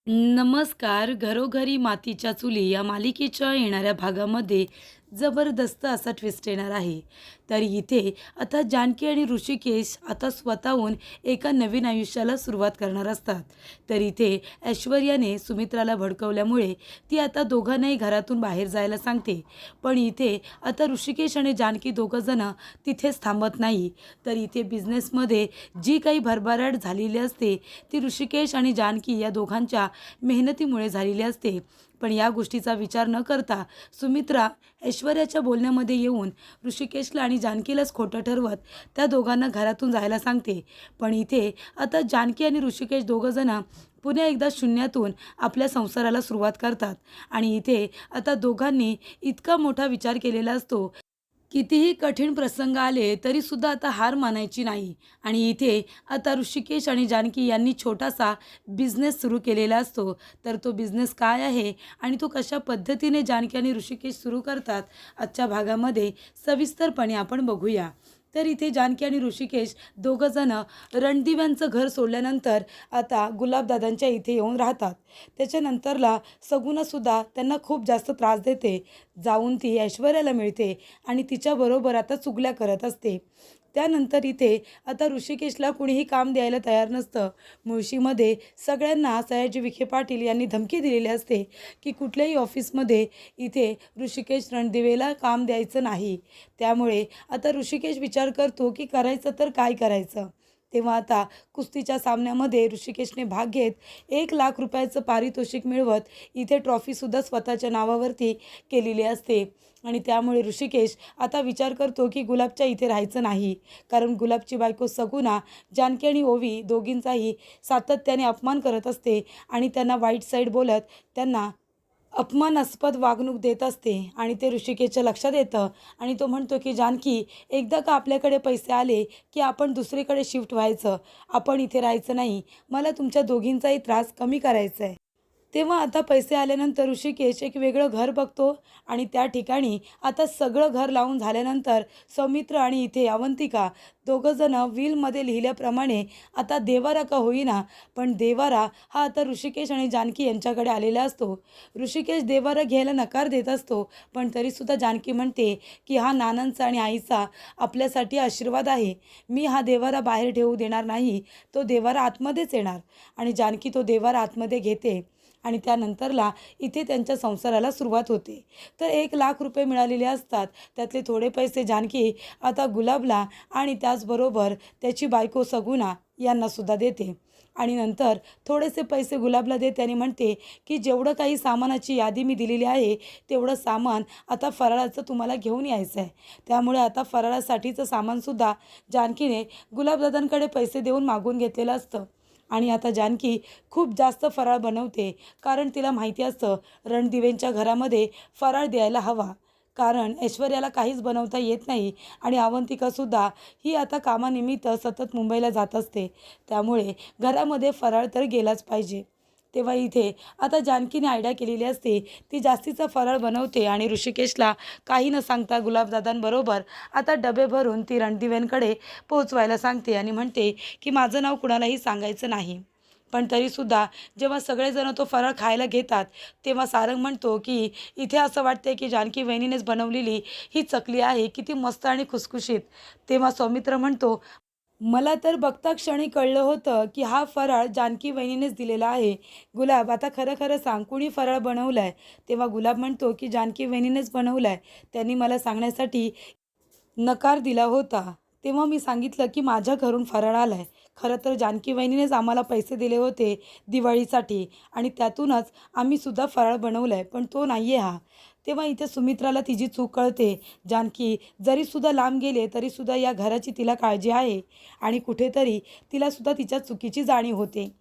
नमस्कार. घरोघरी मातीच्या चुली या मालिकेच्या येणाऱ्या भागामध्ये जबरदस्त असा ट्विस्ट येणार आहे. तर इथे आता जानकी आणि ऋषिकेश आता स्वतःहून एका नवीन आयुष्याला सुरुवात करणार असतात. तर इथे ऐश्वर्याने सुमित्राला भडकवल्यामुळे ती आता दोघांनाही घरातून बाहेर जायला सांगते. पण इथे आता ऋषिकेश आणि जानकी दोघंजणं तिथेच थांबत नाही. तर इथे बिझनेसमध्ये जी काही भरभराट झालेली असते ती ऋषिकेश आणि जानकी या दोघांच्या मेहनतीमुळे झालेली असते. पण या गोष्टीचा विचार न करता सुमित्रा ऐश्वर्याच्या बोलण्यामध्ये येऊन ऋषिकेशला आणि जानकीलाच खोटं ठरवत त्या दोघांना घरातून जायला सांगते. पण इथे आता जानकी आणि ऋषिकेश दोघंजणं पुन्हा एकदा शून्यातून आपल्या संसाराला सुरुवात करतात. आणि इथे आता दोघांनी इतका मोठा विचार केलेला असतो, कितीही कठीण प्रसंग आले तरीसुद्धा आता हार मानायची नाही. आणि इथे आता ऋषिकेश आणि जानकी यांनी छोटासा बिझनेस सुरू केलेला असतो. तर तो बिझनेस काय आहे आणि तो कशा पद्धतीने जानकी आणि ऋषिकेश सुरू करतात, आजच्या भागामध्ये सविस्तरपणे आपण बघूया. तर इथे जानकी आणि ऋषिकेश दोघंजणं रणदिव्यांचं घर सोडल्यानंतर आता गुलाबदादांच्या इथे येऊन राहतात. त्याच्यानंतरला सगुणासुद्धा त्यांना खूप जास्त त्रास देते. जाऊन ती ऐश्वर्याला मिळते आणि तिच्याबरोबर आता चुगल्या करत असते. त्यानंतर इथे आता ऋषिकेशला कुणीही काम द्यायला तयार नसतं. मुळशीमध्ये सगळ्यांना सयाजी विखे पाटील यांनी धमकी दिलेली असते की कुठल्याही ऑफिसमध्ये इथे ऋषिकेश रणदिवेला काम द्यायचं नाही. त्यामुळे आता ऋषिकेश विचार करतो की करायचं तर काय करायचं. तेव्हा आता कुस्तीच्या सामन्यामध्ये ऋषिकेशने भाग घेत 1,00,000 रुपयाचं पारितोषिक मिळवत इथे ट्रॉफीसुद्धा स्वतःच्या नावावरती केलेली असते. आणि त्यामुळे ऋषिकेश आता विचार करतो की गुलाबच्या इथे राहायचं नाही. कारण गुलाबची बायको सगुणा जानकी आणि ओवी दोघींचाही सातत्याने अपमान करत असते आणि त्यांना वाईट साईड बोलत त्यांना अपमानास्पद वागणूक देत असते. आणि ते ऋषिकेशच्या लक्षात येतं आणि तो म्हणतो की जानकी, एकदा का आपल्याकडे पैसे आले की आपण दुसरीकडे शिफ्ट व्हायचं, आपण इथे राहायचं नाही. मला तुमच्या दोघींचाही त्रास कमी करायचा आहे. तेव्हा आता पैसे आल्यानंतर ऋषिकेश एक वेगळं घर बघतो आणि त्या ठिकाणी आता सगळं घर लावून झाल्यानंतर सौमित्र आणि इथे अवंतिका दोघंजणं विलमध्ये लिहिल्याप्रमाणे आता देवारा का होईना पण देवारा हा आता ऋषिकेश आणि जानकी यांच्याकडे आलेला असतो. ऋषिकेश देवारा घ्यायला नकार देत असतो. पण तरीसुद्धा जानकी म्हणते की हा नानांचा आणि आईचा आपल्यासाठी आशीर्वाद आहे. मी हा देवारा बाहेर ठेवू देणार नाही. तो देवारा आतमध्येच येणार. आणि जानकी तो देवारा आतमध्ये घेते आणि त्यानंतरला इथे त्यांच्या संसाराला सुरुवात होते. तर 1,00,000 रुपये मिळालेले असतात. त्यातले थोडे पैसे जानकी आता गुलाबला आणि त्याचबरोबर त्याची बायको सगुणा यांनासुद्धा देते. आणि नंतर थोडेसे पैसे गुलाबला देते आणि म्हणते की जेवढं काही सामानाची यादी मी दिलेली आहे तेवढं सामान आता फराळाचं तुम्हाला घेऊन यायचं आहे. त्यामुळे आता फराळासाठीचं सामानसुद्धा जानकीने गुलाबदादांकडे पैसे देऊन मागून घेतलेलं असतं. आणि आता जानकी खूप जास्त फराळ बनवते. कारण तिला माहिती असतं रणदिवेंच्या घरामध्ये फराळ द्यायला हवा. कारण ऐश्वर्याला काहीच बनवता येत नाही आणि अवंतिकासुद्धा ही आता कामानिमित्त सतत मुंबईला जात असते. त्यामुळे घरामध्ये फराळ तर गेलाच पाहिजे. तेव्हा इथे आता जानकीने आयडिया केलेली असते. ती जास्तीचा फराळ बनवते आणि ऋषिकेशला काही न सांगता गुलाबदादांबरोबर आता डबे भरून ती रणदिव्यांकडे पोहोचवायला सांगते आणि म्हणते की माझं नाव कुणालाही सांगायचं नाही. पण तरीसुद्धा जेव्हा सगळेजण तो फराळ खायला घेतात तेव्हा सारंग म्हणतो की इथे असं वाटतंय की जानकी वहिनीनेच बनवलेली ही चकली आहे, किती मस्त आणि खुसखुशीत. तेव्हा सौमित्र म्हणतो, मला तर बघता क्षणी कळलं होतं की हा फराळ जानकी वहिनीनेच दिलेला आहे. गुलाब, आता खरं खरं सांग, कुणी फराळ बनवलाय? तेव्हा गुलाब म्हणतो की जानकी वहिनीनेच बनवलाय. त्यांनी मला सांगण्यासाठी नकार दिला होता. तेव्हा मी सांगितलं की माझ्या घरून फराळ आलाय. खरं तर जानकी वहिनीनेच आम्हाला पैसे दिले होते दिवाळीसाठी आणि त्यातूनच आम्ही सुद्धा फराळ बनवलाय, पण तो नाही आहे हा. तेव्हा इथे सुमित्राला तिची चूक कळते. जानकी जरीसुद्धा लांब गेले तरीसुद्धा या घराची तिला काळजी आहे आणि कुठेतरी तिलासुद्धा तिच्या चुकीची जाणीव होते.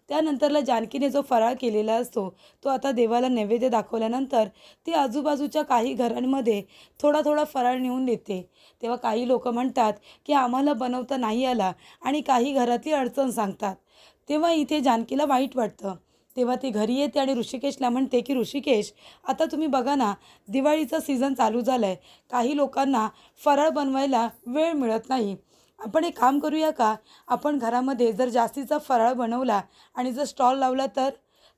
त्यानंतरला जानकीने जो फराळ केलेला असतो तो आता देवाला नैवेद्य दाखवल्यानंतर ती आजूबाजूच्या काही घरांमध्ये थोडा थोडा फराळ नेऊन देते. तेव्हा काही लोक म्हणतात की आम्हाला बनवता नाही आला आणि काही घरातली अडचण सांगतात. तेव्हा इथे जानकीला वाईट वाटतं. तेव्हा ती घरी येते आणि ऋषिकेशला म्हणते की ऋषिकेश, आता तुम्ही बघा ना, दिवाळीचा सीझन चालू झाला आहे. काही लोकांना फराळ बनवायला वेळ मिळत नाही. आपण एक काम करूया का, आपण घरामध्ये जर जास्तीचा फराळ बनवला आणि जर स्टॉल लावला तर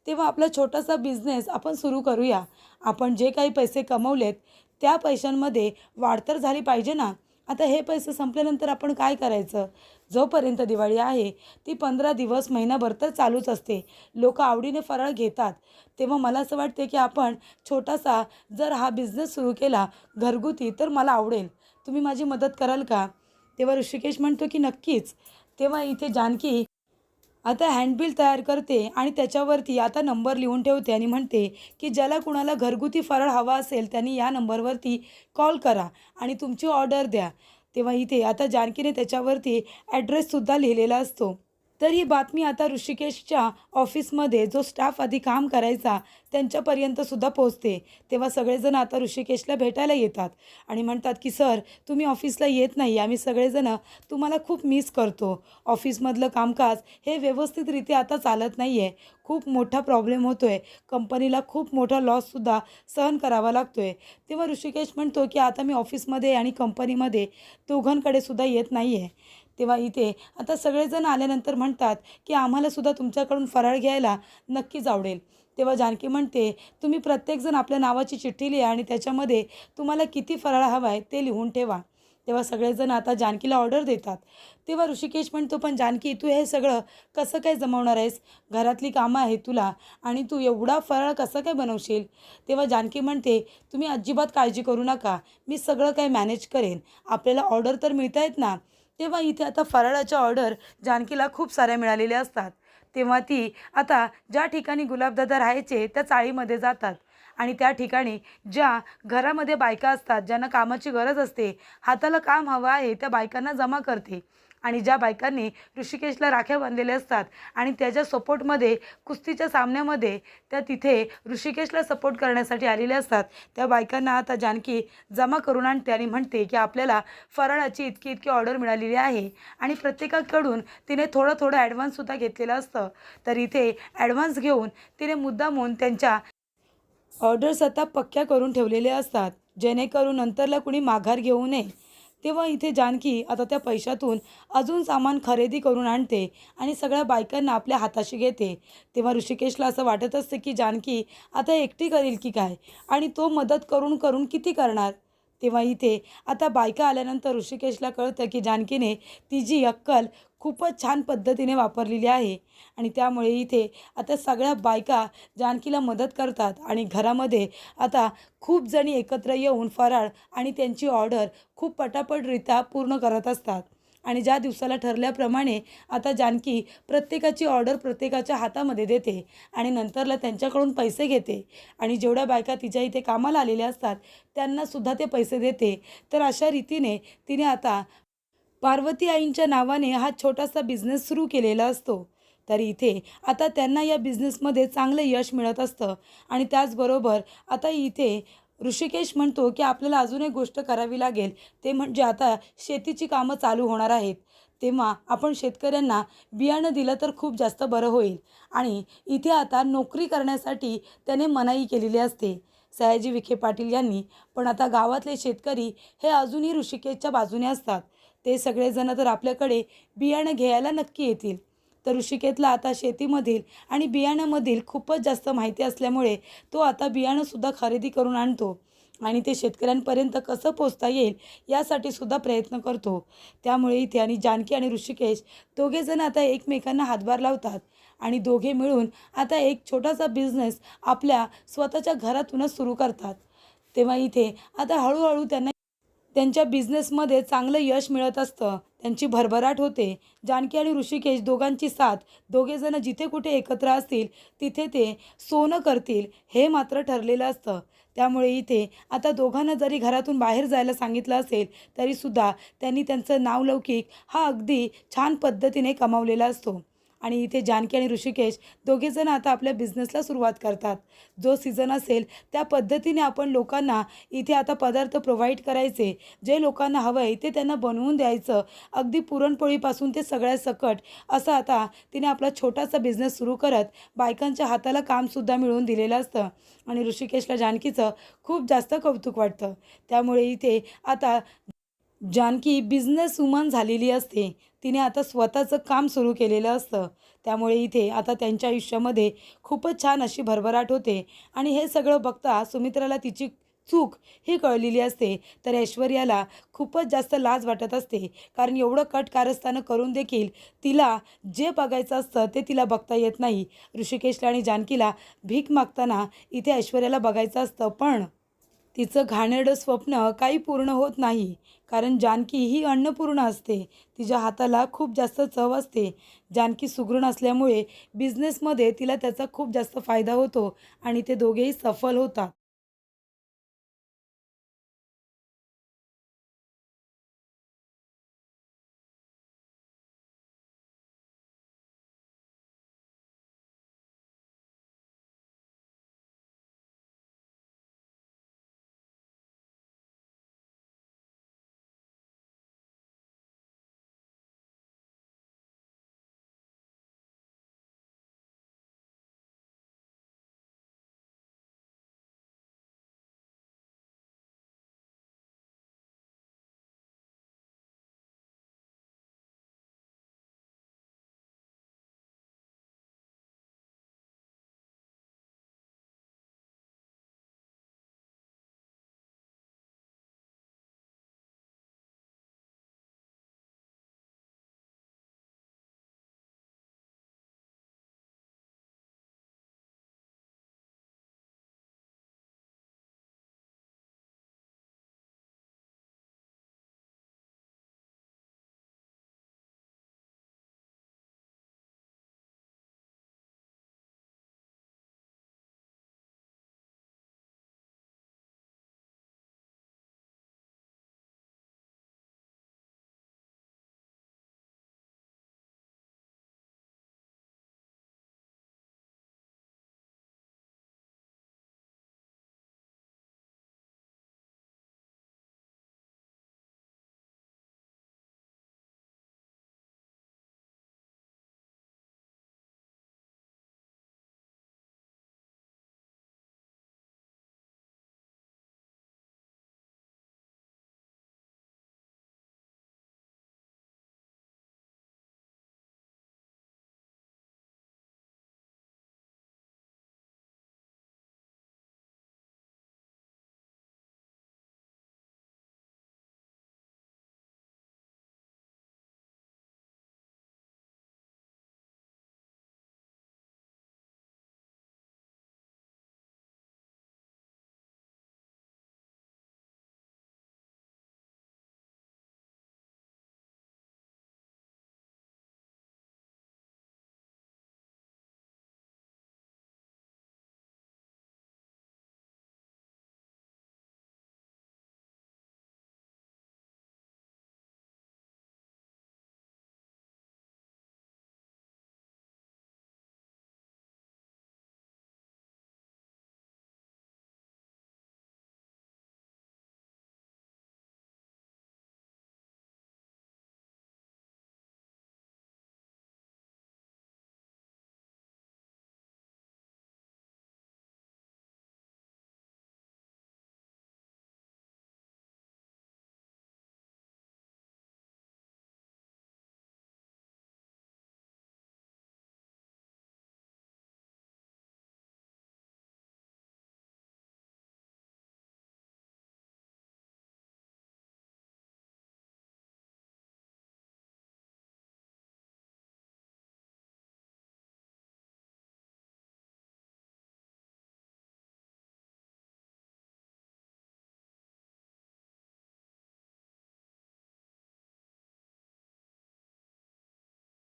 तेव्हा आपला छोटासा बिझनेस आपण सुरू करूया. आपण जे काही पैसे कमवलेत त्या पैशांमध्ये वाढ तर झाली पाहिजे ना. आता हे पैसे संपल्यानंतर आपण काय करायचं? जोपर्यंत दिवाळी आहे ती 15 दिवस, महिनाभर तर चालूच असते. लोकं आवडीने फराळ घेतात. तेव्हा मला असं वाटते की आपण छोटासा जर हा बिझनेस सुरू केला घरगुती तर मला आवडेल. तुम्ही माझी मदत कराल का? तेव्हा ऋषिकेश म्हणतो की नक्कीच. तेव्हा इथे जानकी आता हँडबिल तयार करते आणि त्याच्यावरती आता नंबर लिहून ठेवते आणि म्हणते की ज्याला कुणाला घरगुती फराळ हवा असेल त्यांनी या नंबरवरती कॉल करा आणि तुमची ऑर्डर द्या. तेव्हा इथे आता जानकीने त्याच्यावरती ॲड्रेससुद्धा लिहिलेला असतो. तर ही बातमी आता ऋषिकेशच्या ऑफिसमध्ये जो स्टाफ आधी काम करायचा त्यांच्यापर्यंतसुद्धा पोहोचते. तेव्हा सगळेजण आता ऋषिकेशला भेटायला येतात आणि म्हणतात की सर, तुम्ही ऑफिसला येत नाही. आम्ही सगळेजणं तुम्हाला खूप मिस करतो. ऑफिसमधलं कामकाज हे व्यवस्थितरित्या आता चालत नाही आहे. खूप मोठा प्रॉब्लेम होतो आहे. कंपनीला खूप मोठा लॉससुद्धा सहन करावा लागतो आहे. तेव्हा ऋषिकेश म्हणतो की आता मी ऑफिसमध्ये आणि कंपनीमध्ये दोघांकडे सुद्धा येत नाही आहे. तेव्हा इथे आता सगळेजण आल्यानंतर म्हणतात की आम्हालासुद्धा तुमच्याकडून फराळ घ्यायला नक्कीच आवडेल. तेव्हा जानकी म्हणते, तुम्ही प्रत्येकजण आपल्या नावाची चिठ्ठी लिहा आणि त्याच्यामध्ये तुम्हाला किती फराळ हवा आहे ते लिहून ठेवा. तेव्हा सगळेजण आता जानकीला ऑर्डर देतात. तेव्हा ऋषिकेश म्हणतो, पण जानकी, तू हे सगळं कसं काय जमवणार आहेस? घरातली कामं आहेत तुला आणि तू एवढा फराळ कसं काय बनवशील? तेव्हा जानकी म्हणते, तुम्ही अजिबात काळजी करू नका. मी सगळं काही मॅनेज करेन. आपल्याला ऑर्डर तर मिळत आहेत ना. तेव्हा इथे आता फराळाच्या ऑर्डर जानकीला खूप साऱ्या मिळालेल्या असतात. तेव्हा ती आता ज्या ठिकाणी गुलाबदादा राहायचे त्या चाळीमध्ये जातात आणि त्या ठिकाणी ज्या घरामध्ये बायका असतात, ज्यांना कामाची गरज असते, हाताला काम हवं आहे, त्या बायकांना जमा करते. आणि ज्या बायकांनी ऋषिकेशला राख्या बांधलेल्या असतात आणि त्याच्या सपोर्टमध्ये कुस्तीच्या सामन्यामध्ये त्या तिथे ऋषिकेशला सपोर्ट करण्यासाठी आलेल्या असतात, त्या बायकांना आता जानकी जमा करून आणते आणि म्हणते की आपल्याला फराळाची इतकी इतकी ऑर्डर मिळालेली आहे आणि प्रत्येकाकडून तिने थोडं थोडं ॲडव्हान्ससुद्धा घेतलेलं असतं. तर इथे ॲडव्हान्स घेऊन तिने मुद्दामून त्यांच्या ऑर्डर्स आता पक्क्या करून ठेवलेल्या असतात, जेणेकरून नंतरला कुणी माघार घेऊ नये. तेव्हा इथे जानकी आता त्या पैशातून अजून सामान खरेदी करून आणते आणि सगळ्या बायकांना आपल्या हाताशी घेते. तेव्हा ऋषिकेशला असं वाटत असते की जानकी आता एकटी करेल की काय आणि तो मदत करून करून किती करणार. तेव्हा इथे आता बायका आल्यानंतर ऋषिकेशला कळतं की जानकीने तिची अक्कल खूपच छान पद्धतीने वापरलेली आहे आणि त्यामुळे इथे आता सगळ्या बायका जानकीला मदत करतात आणि घरामध्ये आता खूप जणी एकत्र येऊन फराळ आणि त्यांची ऑर्डर खूप पटापटरित्या पूर्ण करत असतात. आणि ज्या दिवसाला ठरल्याप्रमाणे आता जानकी प्रत्येकाची ऑर्डर प्रत्येकाच्या हातामध्ये देते आणि नंतरला त्यांच्याकडून पैसे घेते आणि जेवढ्या बायका तिच्या इथे कामाला आलेल्या असतात त्यांनासुद्धा ते पैसे देते. तर अशा रीतीने तिने आता पार्वती आईंच्या नावाने हा छोटासा बिझनेस सुरू केलेला असतो. तर इथे आता त्यांना या बिझनेसमध्ये चांगलं यश मिळत असतं आणि त्याचबरोबर आता इथे ऋषिकेश म्हणतो की आपल्याला अजून एक गोष्ट करावी लागेल, ते म्हणजे आता शेतीची कामं चालू होणार आहेत. तेव्हा आपण शेतकऱ्यांना बियाणं दिलं तर खूप जास्त बरं होईल आणि इथे आता नोकरी करण्यासाठी त्याने मनाई केलेली असते सयाजी विखे पाटील यांनी. पण आता गावातले शेतकरी हे अजूनही ऋषिकेशच्या बाजूने असतात. ते सगळेजण तर आपल्याकडे बियाणं घ्यायला नक्की येतील. तर ऋषिकेशला आता शेतीमधील आणि बियाण्यामधील खूपच जास्त माहिती असल्यामुळे तो आता बियाणंसुद्धा खरेदी करून आणतो आणि ते शेतकऱ्यांपर्यंत कसं पोचता येईल यासाठी सुद्धा प्रयत्न करतो. त्यामुळे इथे आणि जानकी आणि ऋषिकेश दोघेजण आता एकमेकांना हातभार लावतात आणि दोघे मिळून आता एक छोटासा बिझनेस आपल्या स्वतःच्या घरातूनच सुरू करतात. तेव्हा इथे आता हळूहळू त्यांना त्यांच्या बिझनेसमध्ये चांगलं यश मिळत असतं. त्यांची भरभराट होते. जानकी आणि ऋषिकेश दोघांची साथ, दोघेजण जिथे कुठे एकत्र असतील तिथे ते सोनं करतील हे मात्र ठरलेलं असतं. त्यामुळे इथे आता दोघांना जरी घरातून बाहेर जायला सांगितलं असेल तरीसुद्धा त्यांनी त्यांचं नावलौकिक हा अगदी छान पद्धतीने कमावलेला असतो. आणि इथे जानकी आणि ऋषिकेश दोघेजण आता आपल्या बिझनेसला सुरुवात करतात. जो सीझन असेल त्या पद्धतीने आपण लोकांना इथे आता पदार्थ प्रोव्हाइड करायचे. जे लोकांना हवं आहे ते त्यांना बनवून द्यायचं. अगदी पुरणपोळीपासून ते सगळ्या सकट असं आता तिने आपला छोटासा बिझनेस सुरू करत बायकांच्या हाताला कामसुद्धा मिळवून दिलेलं असतं आणि ऋषिकेशला जानकीचं खूप जास्त कौतुक वाटतं. त्यामुळे इथे आता जानकी बिझनेस वुमन झालेली असते. तिने आता स्वतःचं काम सुरू केलेलं असतं. त्यामुळे इथे आता त्यांच्या आयुष्यामध्ये खूपच छान अशी भरभराट होते आणि हे सगळं बघता सुमित्राला तिची चूक ही कळलेली असते. तर ऐश्वर्याला खूपच जास्त लाज वाटत असते, कारण एवढं कट कारस्थानं करून देखील तिला जे बघायचं असतं ते तिला बघता येत नाही. ऋषिकेशला आणि जानकीला भीक मागताना इथे ऐश्वर्याला बघायचं असतं, पण तिचं घाणेरडं स्वप्न काही पूर्ण होत नाही. कारण जानकी ही अन्नपूर्णा असते. तिच्या हाताला खूप जास्त चव असते. जानकी सुगरण असल्यामुळे बिझनेसमध्ये तिला त्याचा खूप जास्त फायदा होतो आणि ते दोघेही सफल होतात.